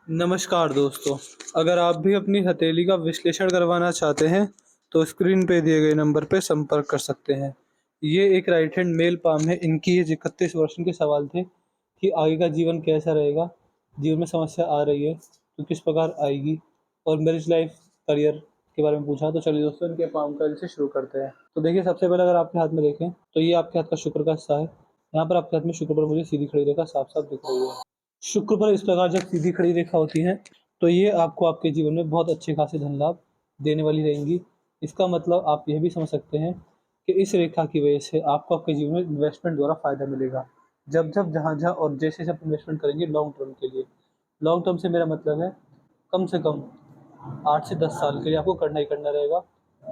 नमस्कार दोस्तों, अगर आप भी अपनी हथेली का विश्लेषण करवाना चाहते हैं, तो स्क्रीन पे दिए गए नंबर पे संपर्क कर सकते हैं। ये एक राइट हैंड मेल पाम है। इनकी एज 31 वर्ष के सवाल थे कि आगे का जीवन कैसा रहेगा, जीवन में समस्या आ रही है तो किस प्रकार आएगी, और मैरिज लाइफ, करियर के बारे में पूछा। तो चलिए दोस्तों, इनके पाम का से शुरू करते हैं। तो देखिए, सबसे पहले अगर आपके हाथ में देखें तो ये आपके हाथ का शुक्र का हिस्सा है। यहाँ पर आपके हाथ में शुक्र पर मुझे सीधी खड़ी रेखा साफ साफ दिख रही है। शुक्र पर इस प्रकार जब सीधी खड़ी रेखा होती है तो ये आपको आपके जीवन में बहुत अच्छे खासे धन लाभ देने वाली रहेंगी। इसका मतलब आप यह भी समझ सकते हैं कि इस रेखा की वजह से आपको आपके जीवन में इन्वेस्टमेंट द्वारा फायदा मिलेगा। जब जब जहाँ जहाँ और जैसे जब इन्वेस्टमेंट करेंगे लॉन्ग टर्म के लिए, लॉन्ग टर्म से मेरा मतलब है कम से कम 8 से 10 साल के लिए आपको करना ही करना रहेगा।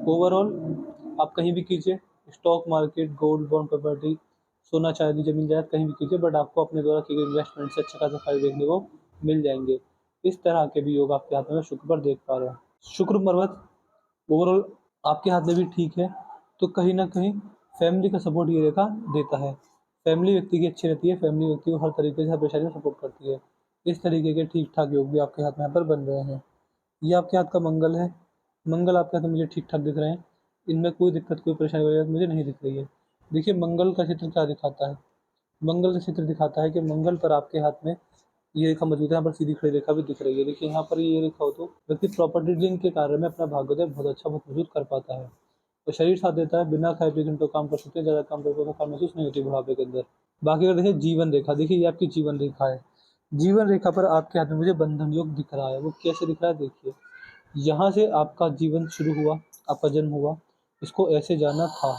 ओवरऑल आप कहीं भी कीजिए, stock market, gold, bond, property, सोना, चांदी, जमीन जायदाद कहीं भी कीजिए, बट आपको अपने द्वारा की गई इन्वेस्टमेंट से अच्छे खासे फायदे देखने को मिल जाएंगे। इस तरह के भी योग आपके हाथ में मैं शुक्र पर देख पा रहा हूँ। शुक्र पर्वत ओवरऑल आपके हाथ में भी ठीक है, तो कहीं ना कहीं फैमिली का सपोर्ट ये रेखा देता है। फैमिली व्यक्ति की अच्छी रहती है, फैमिली व्यक्ति को हर तरीके से हर परेशानी में सपोर्ट करती है। इस तरीके के ठीक ठाक योग भी आपके हाथ में यहाँ पर बन रहे हैं। ये आपके हाथ का मंगल है। मंगल आपके हाथ में मुझे ठीक ठाक दिख रहे हैं। इनमें कोई दिक्कत, कोई परेशानी वगैरह मुझे नहीं दिख रही है। देखिए, मंगल का चित्र क्या दिखाता है। मंगल का चित्र दिखाता है कि मंगल पर आपके हाथ में ये रेखा मौजूद है। यहाँ पर सीधी खड़ी रेखा भी दिख रही है। देखिए, यहाँ पर ये रेखा हो तो व्यक्ति प्रॉपर्टी डीलिंग के कार्य में अपना भाग्योदय बहुत अच्छा, बहुत मजबूत कर पाता है। तो शरीर साथ देता है, बिना खाए पिए घंटों काम कर सकते हैं, ज़्यादा काम करके थकान महसूस नहीं होती बुढ़ापे के अंदर। बाकी अगर देखिए जीवन रेखा, देखिए ये आपकी जीवन रेखा है। जीवन रेखा पर आपके हाथ में मुझे बंधन योग दिख रहा है। वो कैसे दिख रहा है देखिए, यहाँ से आपका जीवन शुरू हुआ, आपका जन्म हुआ, इसको ऐसे जाना था।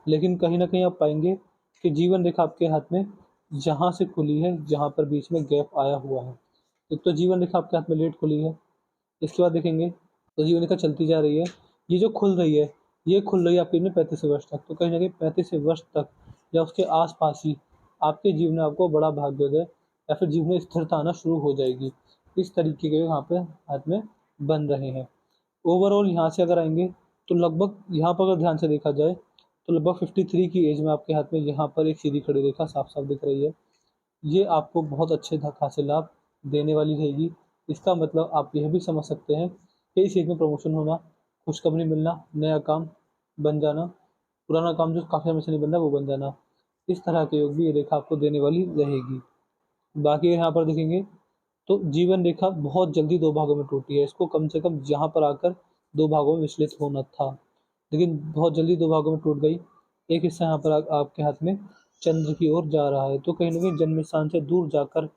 लेकिन कहीं न कहीं आप पाएँगे कि जीवन रेखा आपके हाथ में यहाँ से खुली है, जहाँ पर बीच में गैप आया हुआ है। एक तो जीवन रेखा आपके हाथ में लेट खुली है, इसके बाद देखेंगे तो जीवन रेखा चलती जा रही है। ये जो खुल रही है, ये खुल रही है आपके में 35 वर्ष तक। तो कहीं न कहीं 35 वर्ष तक या उसके आस-पास ही आपके जीवन में आपको बड़ा भाग्योदय या फिर जीवन में स्थिरता आना शुरू हो जाएगी। इस तरीके के यहाँ पे हाथ में बन रहे हैं। ओवरऑल यहाँ से अगर आएँगे तो लगभग यहाँ पर अगर ध्यान से देखा जाए तो लगभग 53 की एज में आपके हाथ में यहाँ पर एक सीधी खड़ी रेखा साफ-साफ दिख रही है। ये आपको बहुत अच्छे खासे लाभ देने वाली रहेगी। इसका मतलब आप यह भी समझ सकते हैं कि इस एज में प्रमोशन होना, खुशखबरी मिलना, नया काम बन जाना, पुराना काम जो काफ़ी समय से नहीं बन रहा वो बन जाना। इस तरह के योग भी ये रेखा आपको देने वाली रहेगी। बाकी यहाँ पर देखेंगे तो जीवन रेखा बहुत जल्दी 2 भागों में टूटी है। इसको कम से कम यहाँ पर आकर 2 भागों में विचलित होना था, लेकिन बहुत जल्दी 2 भागों में टूट गई। एक हिस्सा यहाँ पर आपके हाथ में चंद्र की ओर जा रहा है, तो कहीं न कहीं जन्म स्थान से दूर जाकर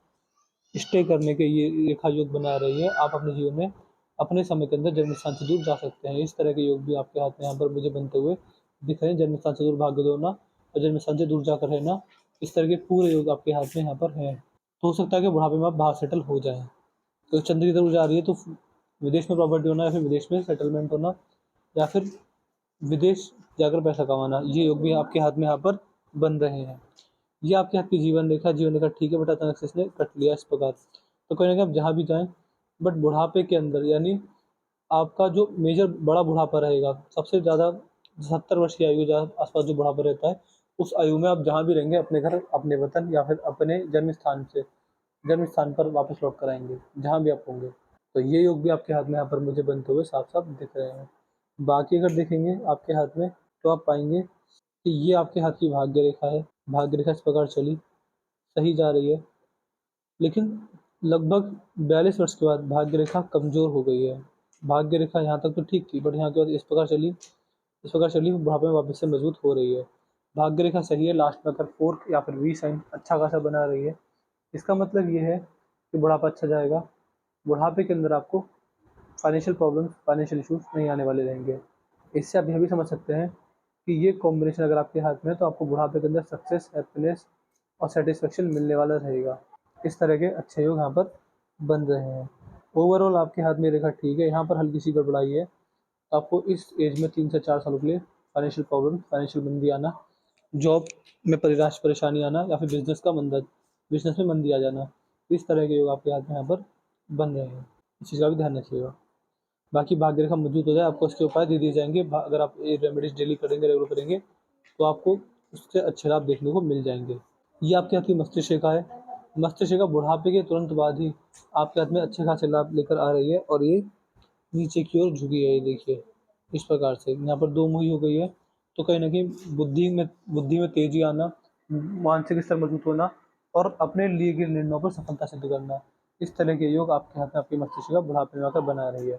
स्टे करने के ये रेखा योग बना रही है। आप अपने जीवन में अपने समय के अंदर जन्म स्थान से दूर जा सकते हैं। इस तरह के योग भी आपके हाथ में यहाँ पर मुझे बनते हुए दिख रहे हैं। जन्म स्थान से दूर भाग्य होना और जन्म स्थान से दूर जाकर रहना, इस तरह के पूरे योग आपके हाथ में यहाँ पर हैं। तो हो सकता है कि बुढ़ापे में आप बाहर सेटल हो जाएँ। तो चंद्र की तरफ जा रही है तो विदेश में प्रॉपर्टी होना या फिर विदेश में सेटलमेंट होना या फिर विदेश जाकर पैसा कमाना, ये योग भी आपके हाथ में यहाँ पर बन रहे हैं। ये आपके हाथ की जीवन रेखा ठीक है, बट अचानक से इसने कट लिया इस प्रकार। तो कहीं न कहीं आप जहाँ भी जाएँ, बट बुढ़ापे के अंदर यानी आपका जो मेजर बड़ा बुढ़ापा रहेगा, सबसे ज़्यादा 70 वर्ष की आयु के आस-पास जो बुढ़ापा रहता है, उस आयु में आप जहाँ भी रहेंगे अपने घर, अपने वतन या फिर अपने जन्म स्थान पर वापस लौट कर आएँगे, जहाँ भी आप होंगे। तो ये योग भी आपके हाथ में यहाँ पर मुझे बनते हुए साफ-साफ दिख रहे हैं। बाकी अगर देखेंगे आपके हाथ में, तो आप पाएँगे कि ये आपके हाथ की भाग्य रेखा है। भाग्य रेखा इस प्रकार चली, सही जा रही है, लेकिन लगभग 42 वर्ष के बाद भाग्य रेखा कमज़ोर हो गई है। भाग्य रेखा यहाँ तक तो ठीक थी, बट यहाँ के बाद इस प्रकार चली बुढ़ापे में वापस से मजबूत हो रही है। भाग्य रेखा सही है, लास्ट में अगर फोर्क या फिर वी साइन अच्छा खासा बना रही है, इसका मतलब ये है कि बुढ़ापा अच्छा जाएगा। बुढ़ापे के अंदर आपको फाइनेंशियल प्रॉब्लम्स, फाइनेंशियल इश्यूज़ नहीं आने वाले रहेंगे। इससे आप यह भी समझ सकते हैं कि ये कॉम्बिनेशन अगर आपके हाथ में है तो आपको बुढ़ापे के अंदर सक्सेस, हैप्पीनेस और सैटिस्फैक्शन मिलने वाला रहेगा। इस तरह के अच्छे योग यहाँ पर बन रहे हैं। ओवरऑल आपके हाथ में रेखा ठीक है, यहाँ पर हल्की सी गड़बड़ाई है। आपको इस एज में 3 से 4 सालों के लिए फाइनेंशियल प्रॉब्लम, फाइनेंशियल मंदी आना, जॉब में परेशानी आना या फिर बिज़नेस में मंदी आ जाना, इस तरह के योग आपके हाथ में यहाँ पर बन रहे हैं। इस चीज़ का भी ध्यान रखिएगा। बाकी भाग्य रेखा मजबूत हो जाए, आपको इसके उपाय दे दिए जाएँगे। अगर आप ये रेमेडीज़ डेली करेंगे, रेगुलर करेंगे, तो आपको उससे अच्छे लाभ देखने को मिल जाएँगे। ये आपके हाथ की मस्तिष्क रेखा है। मस्तिष्क का बुढ़ापे के तुरंत बाद ही आपके हाथ में अच्छे खासे लाभ लेकर आ रही है, और ये नीचे की ओर झुकी है, ये देखिए इस प्रकार से यहाँ पर दो मुही हो गई है। तो कहीं ना कहीं बुद्धि में तेजी आना, मानसिक स्तर मजबूत होना, और अपने लिए गए निर्णयों पर सफलता सिद्ध करना, इस तरह के योग आपके हाथ में आपके मस्तिष्क का बुढ़ापे में आकर बना रही है।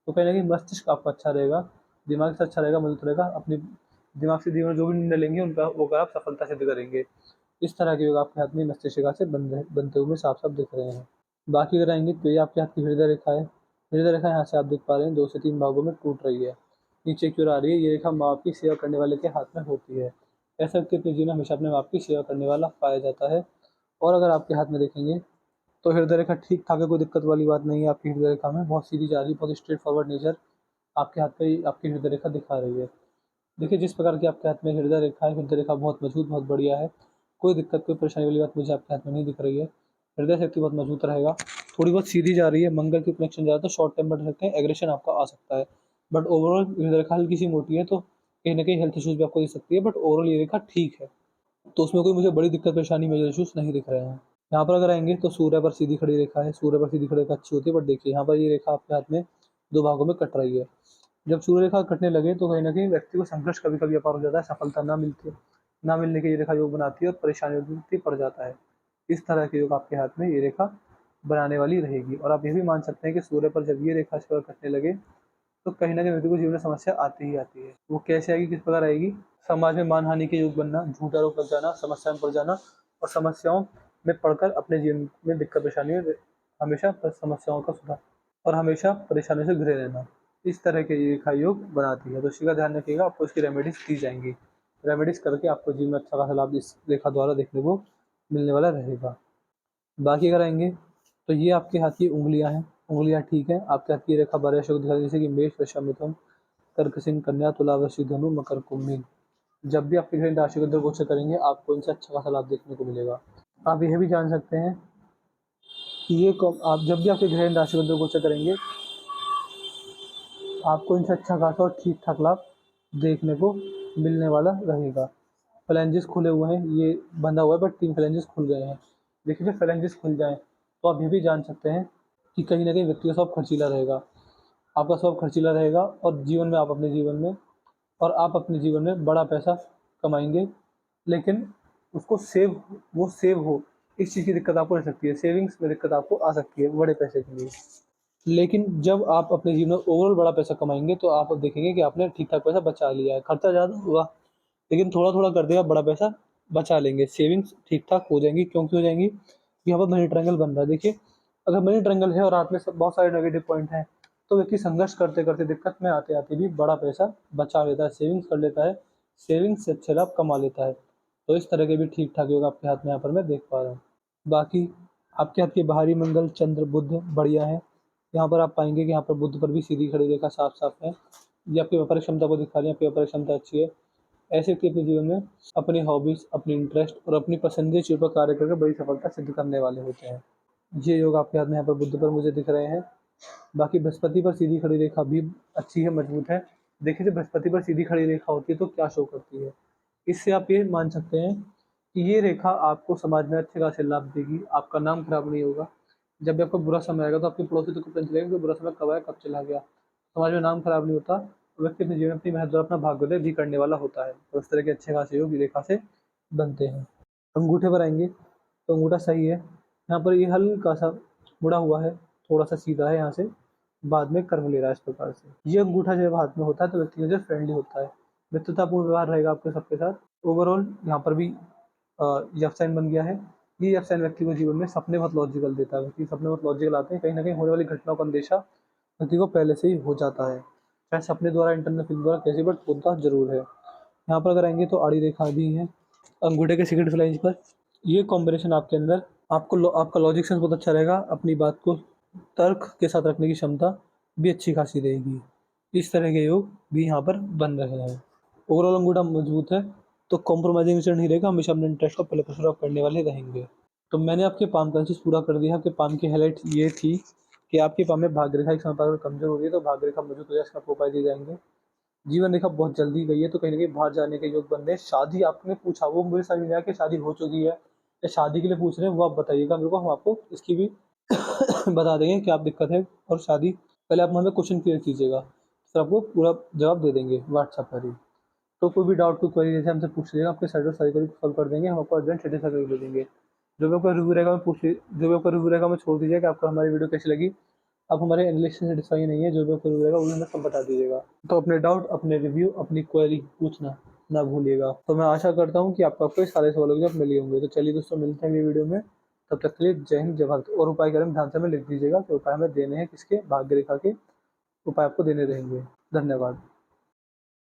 तो कहीं ना कहीं मस्तिष्क आपका अच्छा रहेगा, दिमाग से अच्छा रहेगा, मजबूत रहेगा, अपने दिमाग से जीवन जो भी निर्णय लेंगे उनका वो आप सफलता सिद्ध करेंगे। इस तरह के योग आपके हाथ में मस्तिष्क से बनते हुए साफ साफ दिख रहे हैं। बाकी अगर आएंगे तो ये आपके हाथ की हृदय रेखा है। हृदय रेखा यहाँ से आप देख पा रहे हैं 2 से 3 भागों में टूट रही है, नीचे की ओर आ रही है। ये रेखा माँ बाप की सेवा करने वाले के हाथ में होती है। ऐसा व्यक्ति अपने जीवन में हमेशा अपने बाप की सेवा करने वाला पाया जाता है। और अगर आपके हाथ में देखेंगे तो हृदय रेखा ठीक ठाक है, कोई दिक्कत वाली बात नहीं है। आपकी हृदय रेखा में बहुत सीधी जा रही है, बहुत स्ट्रेट फॉरवर्ड नेचर आपके हाथ पे आपकी हृदय रेखा दिखा रही है। देखिए जिस प्रकार की आपके हाथ में हृदय रेखा है, हृदय रेखा बहुत मजबूत, बहुत बढ़िया है। कोई दिक्कत, कोई परेशानी वाली बात मुझे आपके हाथ में नहीं दिख रही है। हृदय शक्ति बहुत मजबूत रहेगा। थोड़ी बहुत सीधी जा रही है, मंगल की कनेक्शन ज़्यादा, तो शॉर्ट टेम्पर रह सकते हैं, एग्रेशन आपका आ सकता है। बट ओवरऑल हृदय रेखा हल्की सी मोटी है, तो कहीं ना कहीं हेल्थ इशूज़ भी आपको दिख सकती है, बट ओवरऑल ये रेखा ठीक है। तो उसमें कोई मुझे बड़ी दिक्कत, परेशानी, मेजर इशूज़ नहीं दिख रहे हैं। यहाँ पर अगर आएँगे तो सूर्य पर सीधी खड़ी रेखा है, सूर्य पर सीधी खड़ी रेखा अच्छी होती है, बट देखिए यहाँ पर ये रेखा आपके हाथ में 2 भागों में कट रही है। जब सूर्य रेखा कटने लगे तो कहीं न कहीं व्यक्ति को संघर्ष कभी-कभी अपार हो जाता है, सफलता ना मिलने की ये रेखा योग बनाती है और परेशानियों में व्यक्ति पड़ जाता है। इस तरह के योग आपके हाथ में ये रेखा बनाने वाली रहेगी, और आप ये भी मान सकते हैं कि सूर्य पर जब ये रेखा इस प्रकार कटने लगे, तो कहीं न कहीं व्यक्ति को जीवन में समस्या आती ही आती है। वो कैसे आएगी, किस प्रकार आएगी? समाज में मानहानि के योग बनना, झूठा आरोप लग जाना, समस्या में पड़ जाना, और समस्याओं में पड़कर अपने जीवन में दिक्कत परेशानी में हमेशा समस्याओं का सुधार और हमेशा परेशानियों से घिरे रहना, इस तरह के ये रेखा योग बनाती है। तो इसी का ध्यान रखिएगा, आपको इसकी रेमेडीज़ दी जाएँगी। रेमेडीज़ करके आपको जीवन में अच्छा खासा लाभ इस रेखा द्वारा देखने को मिलने वाला रहेगा। बाकी अगर आएँगे तो ये आपके हाथ की उँगलियाँ हैं, उँगलियाँ ठीक हैं। आपके हाथ की रेखा 12 राशियों को दिखाई, जैसे कि मेष, वृषभ, मिथुन, कर्क, सिंह, कन्या, तुला, वृश्चिक, धनु, मकर, कुंभ, मीन। जब भी आपके ग्रह इन राशियों के अंदर गोचर करेंगे, आपको इनसे अच्छा खासा लाभ देखने को मिलेगा। आप यह भी जान सकते हैं कि ये कब आप जब भी आपके ग्रह इन राशियों के अंदर गोचर करेंगे, आपको इनसे अच्छा खासा और ठीक-ठाक लाभ देखने को मिलने वाला रहेगा। फ़्लैंजेस खुले हुए हैं, ये बंधा हुआ है, बट 3 फ़्लैंजेस खुल गए हैं। देखिए जब फ़्लैंजेस खुल जाएँ, तो आप ये भी जान सकते हैं कि कहीं न कहीं व्यक्ति का स्वभाव खर्चीला रहेगा। आपका स्वभाव खर्चीला रहेगा, और और आप अपने जीवन में बड़ा पैसा कमाएँगे, लेकिन उसको सेव हो, इस चीज़ की दिक्कत आपको रह सकती है। सेविंग्स में दिक्कत आपको आ सकती है बड़े पैसे के लिए। लेकिन जब आप अपने जीवन में ओवरऑल बड़ा पैसा कमाएँगे, तो आप अब देखेंगे कि आपने ठीक-ठाक पैसा बचा लिया है। खर्चा ज़्यादा हुआ, लेकिन थोड़ा-थोड़ा करके आप बड़ा पैसा बचा लेंगे। सेविंग्स ठीक-ठाक हो जाएँगी, क्यों क्यों हो जाएँगी? यहाँ पर मनी ट्रायंगल बन रहा है। देखिए, अगर मनी ट्रायंगल है और हाथ में सब बहुत सारे नेगेटिव पॉइंट हैं, तो व्यक्ति संघर्ष करते-करते, दिक्कत में आते-आते भी बड़ा पैसा बचा लेता है, सेविंग्स कर लेता है, सेविंग्स से अच्छे लाभ कमा लेता है। तो इस तरह के भी ठीक-ठाक योग आपके हाथ में यहाँ पर मैं देख पा रहा हूँ। बाकी आपके हाथ के बाहरी मंगल, चंद्र, बुध बढ़िया है। यहाँ पर आप पाएँगे कि यहाँ पर बुध पर भी सीधी खड़ी रेखा साफ-साफ है। ये आपकी व्यापारिक क्षमता को दिखा रही है, आपकी व्यापारिक क्षमता अच्छी है। ऐसे व्यक्ति अपने जीवन में अपनी हॉबीज़, अपनी इंटरेस्ट और अपनी पसंदीदा चीज़ों पर कार्य करके बड़ी सफलता सिद्ध करने वाले होते हैं। ये योग आपके हाथ में यहाँ पर बुध पर मुझे दिख रहे हैं। बाकी बृहस्पति पर सीधी खड़ी रेखा भी अच्छी है, मजबूत है। देखिए जब बृहस्पति पर सीधी खड़ी रेखा होती है तो क्या शो करती है? इससे आप ये मान सकते हैं कि ये रेखा आपको समाज में अच्छे खासे लाभ देगी, आपका नाम खराब नहीं होगा। जब भी आपको बुरा समय आएगा तो आपके पड़ोसी तक को पता चलेगा कि बुरा समय कब आया, कब चला गया। समाज में नाम खराब नहीं होता, व्यक्ति अपने जीवन में अपनी मेहनत द्वारा अपना भाग्योदय भी करने वाला होता है। तो इस तरह के अच्छे खासे योग रेखा से बनते हैं। अंगूठे पर आएँगे तो अंगूठा सही है। यहाँ पर ये हल्का-सा मुड़ा हुआ है, थोड़ा-सा सीधा है यहाँ से, बाद में कर्व ले रहा है इस प्रकार से। ये अंगूठा जब हाथ में होता है तो व्यक्ति जो फ्रेंडली होता है, मित्रतापूर्ण व्यवहार रहेगा आपके सबके साथ। ओवरऑल यहाँ पर भी एफ साइन बन गया है। ये एफ साइन व्यक्ति को जीवन में सपने बहुत लॉजिकल देता है, व्यक्ति सपने बहुत लॉजिकल आते हैं, कहीं न कहीं होने वाली घटनाओं का अंदेशा व्यक्ति को पहले से ही हो जाता है। चाहे सपने द्वारा, इंटरनल फ़िल्म द्वारा कैसे, बट होता ज़रूर है। यहाँ पर अगर आएँगे तो आड़ी रेखा भी है अंगूठे के सेकंड फ्लैंज पर। ये कॉम्बिनेशन आपके अंदर आपका लॉजिक सेंस बहुत अच्छा रहेगा, अपनी बात को तर्क के साथ रखने की क्षमता भी अच्छी खासी रहेगी। इस तरह के योग भी यहाँ पर बन रहे हैं। ओवरऑल अंगूठा मजबूत है, तो कॉम्प्रोमाइज़िंग नेचर नहीं रहेगा, हमेशा अपने इंटरेस्ट को पहले प्रेफ़र करने वाले रहेंगे। तो मैंने आपके पाम का चीज़ पूरा कर दिया। आपके पाम की हाइलाइट ये थी कि आपके पाम में भाग्य रेखा एक समय पर अगर कमज़ोर हो रही है, तो भाग्य रेखा मजबूत हो जाए, इसके आपको उपाय दिए जाएँगे। जीवन रेखा बहुत जल्दी गई है, तो कहीं न कहीं बाहर जाने के योग बन रहे हैं। शादी आपने पूछा, वो मुझे समझ में आया कि शादी हो चुकी है, या शादी के लिए पूछ रहे हैं वो आप बताइएगा मेरे को, हम आपको इसकी भी बता देंगे क्या दिक्कत है। और शादी पहले आप हमें क्वेश्चन क्लियर कीजिएगा, फिर आपको पूरा जवाब दे देंगे व्हाट्सएप पर ही। तो कोई भी डाउट कोई क्वेरी जैसे हमसे पूछ लीजिएगा, आपके साइड और सारी क्वेरी सॉल्व कर देंगे, हम आपको अर्जेंट स्टेटस करके दे देंगे। जो भी आपका रिव्यू रहेगा हमें जो भी आपका रिव्यू रहेगा हमें छोड़ दीजिएगा कि आपको हमारी वीडियो कैसी लगी। आप हमारे एनालिसिस से सेटिस्फाई नहीं है, जो भी आपका रिव्यू रहेगा वो भी हमें सब बता दीजिएगा। तो अपने डाउट, अपने रिव्यू, अपनी क्वेरी पूछना ना भूलिएगा। तो मैं आशा करता हूँ कि आपको सारे सवालों के जवाब मिल गए होंगे। तो चलिए दोस्तों, मिलते हैं अगली वीडियो में। तब तक के लिए जय हिंद, जय भारत। और उपाय करें ध्यान से हमें लिख दीजिएगा कि उपाय हमें देने हैं किसके, भाग्य रेखा के उपाय आपको देने रहेंगे। धन्यवाद।